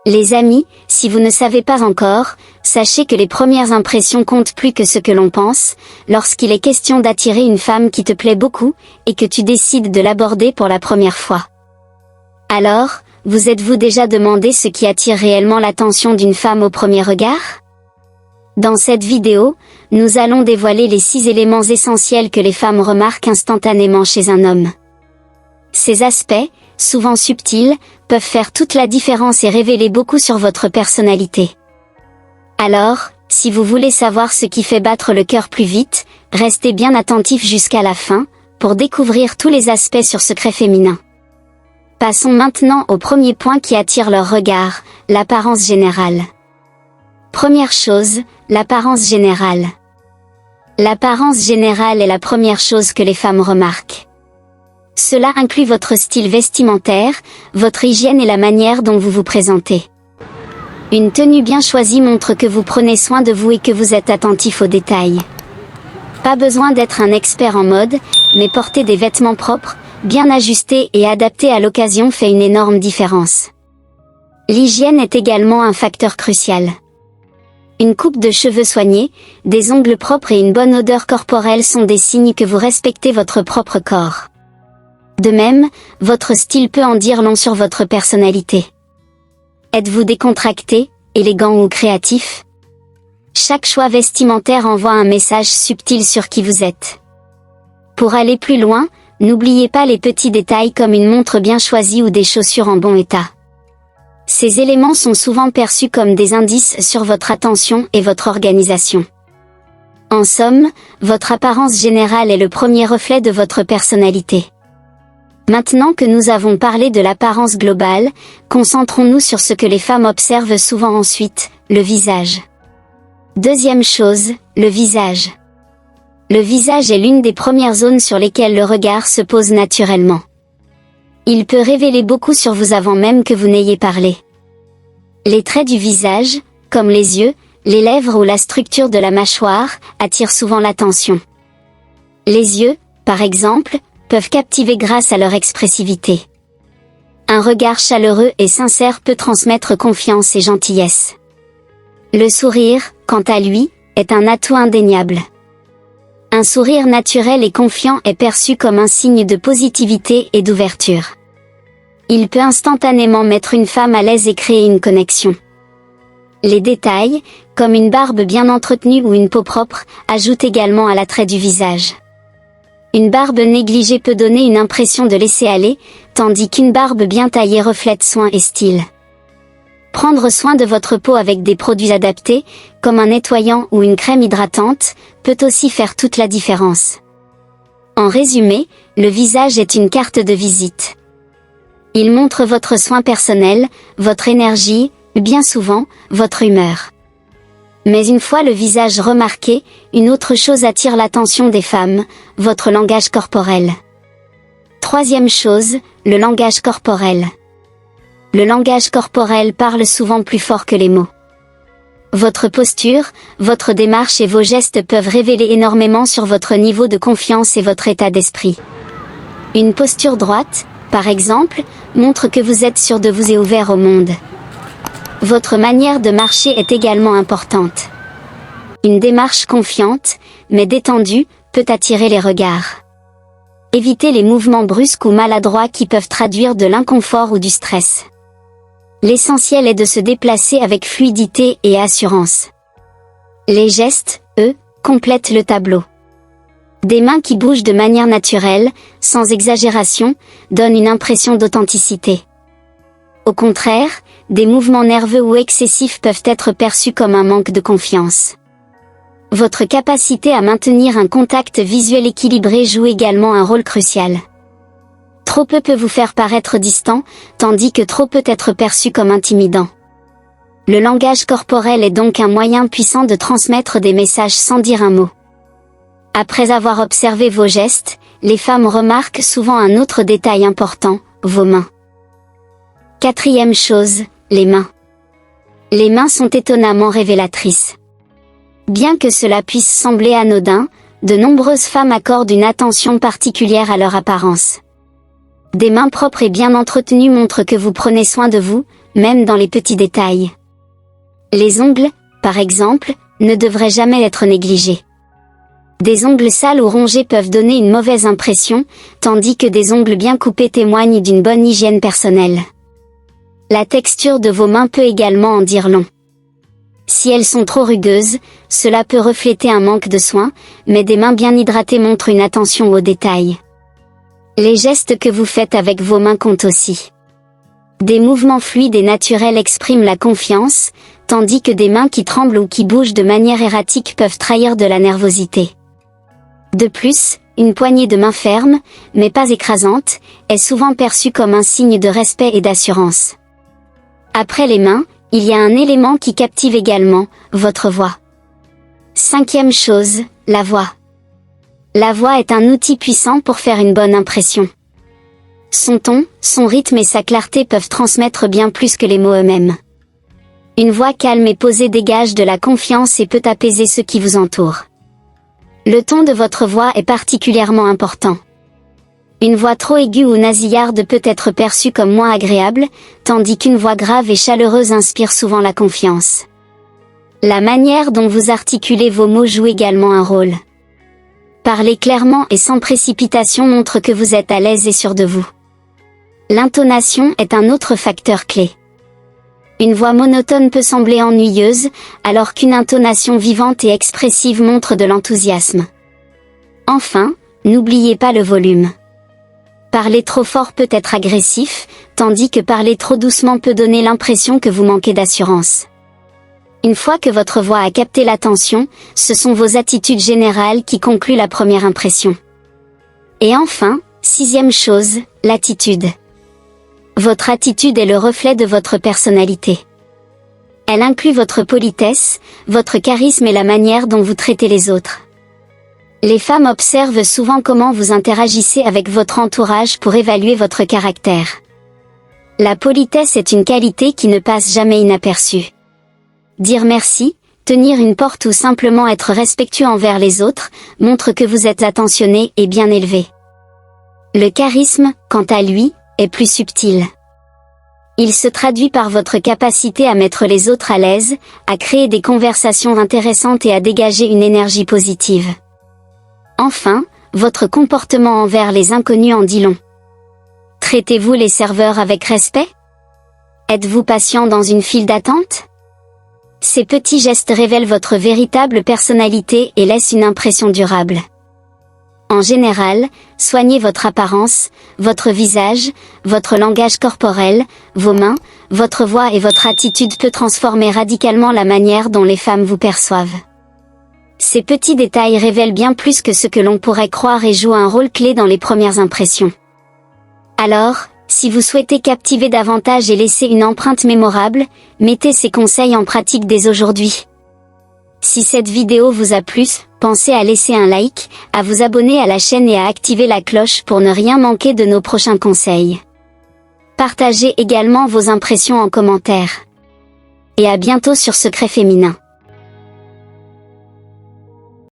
Les amis, si vous ne savez pas encore, sachez que les premières impressions comptent plus que ce que l'on pense, lorsqu'il est question d'attirer une femme qui te plaît beaucoup, et que tu décides de l'aborder pour la première fois. Alors, vous êtes-vous déjà demandé ce qui attire réellement l'attention d'une femme au premier regard? Dans cette vidéo, nous allons dévoiler les 6 éléments essentiels que les femmes remarquent instantanément chez un homme. Ces aspects, souvent subtils, peuvent faire toute la différence et révéler beaucoup sur votre personnalité. Alors, si vous voulez savoir ce qui fait battre le cœur plus vite, restez bien attentifs jusqu'à la fin, pour découvrir tous les aspects sur secret féminin. Passons maintenant au premier point qui attire leur regard, l'apparence générale. Première chose, l'apparence générale. L'apparence générale est la première chose que les femmes remarquent. Cela inclut votre style vestimentaire, votre hygiène et la manière dont vous vous présentez. Une tenue bien choisie montre que vous prenez soin de vous et que vous êtes attentif aux détails. Pas besoin d'être un expert en mode, mais porter des vêtements propres, bien ajustés et adaptés à l'occasion fait une énorme différence. L'hygiène est également un facteur crucial. Une coupe de cheveux soignée, des ongles propres et une bonne odeur corporelle sont des signes que vous respectez votre propre corps. De même, votre style peut en dire long sur votre personnalité. Êtes-vous décontracté, élégant ou créatif? Chaque choix vestimentaire envoie un message subtil sur qui vous êtes. Pour aller plus loin, n'oubliez pas les petits détails comme une montre bien choisie ou des chaussures en bon état. Ces éléments sont souvent perçus comme des indices sur votre attention et votre organisation. En somme, votre apparence générale est le premier reflet de votre personnalité. Maintenant que nous avons parlé de l'apparence globale, concentrons-nous sur ce que les femmes observent souvent ensuite, le visage. Deuxième chose, le visage. Le visage est l'une des premières zones sur lesquelles le regard se pose naturellement. Il peut révéler beaucoup sur vous avant même que vous n'ayez parlé. Les traits du visage, comme les yeux, les lèvres ou la structure de la mâchoire, attirent souvent l'attention. Les yeux, par exemple, peuvent captiver grâce à leur expressivité. Un regard chaleureux et sincère peut transmettre confiance et gentillesse. Le sourire, quant à lui, est un atout indéniable. Un sourire naturel et confiant est perçu comme un signe de positivité et d'ouverture. Il peut instantanément mettre une femme à l'aise et créer une connexion. Les détails, comme une barbe bien entretenue ou une peau propre, ajoutent également à l'attrait du visage. Une barbe négligée peut donner une impression de laisser aller, tandis qu'une barbe bien taillée reflète soin et style. Prendre soin de votre peau avec des produits adaptés, comme un nettoyant ou une crème hydratante, peut aussi faire toute la différence. En résumé, le visage est une carte de visite. Il montre votre soin personnel, votre énergie, bien souvent, votre humeur. Mais une fois le visage remarqué, une autre chose attire l'attention des femmes, votre langage corporel. Troisième chose, le langage corporel. Le langage corporel parle souvent plus fort que les mots. Votre posture, votre démarche et vos gestes peuvent révéler énormément sur votre niveau de confiance et votre état d'esprit. Une posture droite, par exemple, montre que vous êtes sûr de vous et ouvert au monde. Votre manière de marcher est également importante. Une démarche confiante, mais détendue, peut attirer les regards. Évitez les mouvements brusques ou maladroits qui peuvent traduire de l'inconfort ou du stress. L'essentiel est de se déplacer avec fluidité et assurance. Les gestes, eux, complètent le tableau. Des mains qui bougent de manière naturelle, sans exagération, donnent une impression d'authenticité. Au contraire, des mouvements nerveux ou excessifs peuvent être perçus comme un manque de confiance. Votre capacité à maintenir un contact visuel équilibré joue également un rôle crucial. Trop peu peut vous faire paraître distant, tandis que trop peut être perçu comme intimidant. Le langage corporel est donc un moyen puissant de transmettre des messages sans dire un mot. Après avoir observé vos gestes, les femmes remarquent souvent un autre détail important, vos mains. Quatrième chose, les mains. Les mains sont étonnamment révélatrices. Bien que cela puisse sembler anodin, de nombreuses femmes accordent une attention particulière à leur apparence. Des mains propres et bien entretenues montrent que vous prenez soin de vous, même dans les petits détails. Les ongles, par exemple, ne devraient jamais être négligés. Des ongles sales ou rongés peuvent donner une mauvaise impression, tandis que des ongles bien coupés témoignent d'une bonne hygiène personnelle. La texture de vos mains peut également en dire long. Si elles sont trop rugueuses, cela peut refléter un manque de soin, mais des mains bien hydratées montrent une attention aux détails. Les gestes que vous faites avec vos mains comptent aussi. Des mouvements fluides et naturels expriment la confiance, tandis que des mains qui tremblent ou qui bougent de manière erratique peuvent trahir de la nervosité. De plus, une poignée de main ferme, mais pas écrasante, est souvent perçue comme un signe de respect et d'assurance. Après les mains, il y a un élément qui captive également, votre voix. 5e chose, la voix. La voix est un outil puissant pour faire une bonne impression. Son ton, son rythme et sa clarté peuvent transmettre bien plus que les mots eux-mêmes. Une voix calme et posée dégage de la confiance et peut apaiser ceux qui vous entourent. Le ton de votre voix est particulièrement important. Une voix trop aiguë ou nasillarde peut être perçue comme moins agréable, tandis qu'une voix grave et chaleureuse inspire souvent la confiance. La manière dont vous articulez vos mots joue également un rôle. Parler clairement et sans précipitation montre que vous êtes à l'aise et sûr de vous. L'intonation est un autre facteur clé. Une voix monotone peut sembler ennuyeuse, alors qu'une intonation vivante et expressive montre de l'enthousiasme. Enfin, n'oubliez pas le volume. Parler trop fort peut être agressif, tandis que parler trop doucement peut donner l'impression que vous manquez d'assurance. Une fois que votre voix a capté l'attention, ce sont vos attitudes générales qui concluent la première impression. Et enfin, 6e chose, l'attitude. Votre attitude est le reflet de votre personnalité. Elle inclut votre politesse, votre charisme et la manière dont vous traitez les autres. Les femmes observent souvent comment vous interagissez avec votre entourage pour évaluer votre caractère. La politesse est une qualité qui ne passe jamais inaperçue. Dire merci, tenir une porte ou simplement être respectueux envers les autres, montre que vous êtes attentionné et bien élevé. Le charisme, quant à lui, est plus subtil. Il se traduit par votre capacité à mettre les autres à l'aise, à créer des conversations intéressantes et à dégager une énergie positive. Enfin, votre comportement envers les inconnus en dit long. Traitez-vous les serveurs avec respect? Êtes-vous patient dans une file d'attente? Ces petits gestes révèlent votre véritable personnalité et laissent une impression durable. En général, soignez votre apparence, votre visage, votre langage corporel, vos mains, votre voix et votre attitude peut transformer radicalement la manière dont les femmes vous perçoivent. Ces petits détails révèlent bien plus que ce que l'on pourrait croire et jouent un rôle clé dans les premières impressions. Alors, si vous souhaitez captiver davantage et laisser une empreinte mémorable, mettez ces conseils en pratique dès aujourd'hui. Si cette vidéo vous a plu, pensez à laisser un like, à vous abonner à la chaîne et à activer la cloche pour ne rien manquer de nos prochains conseils. Partagez également vos impressions en commentaire. Et à bientôt sur Secret Féminin.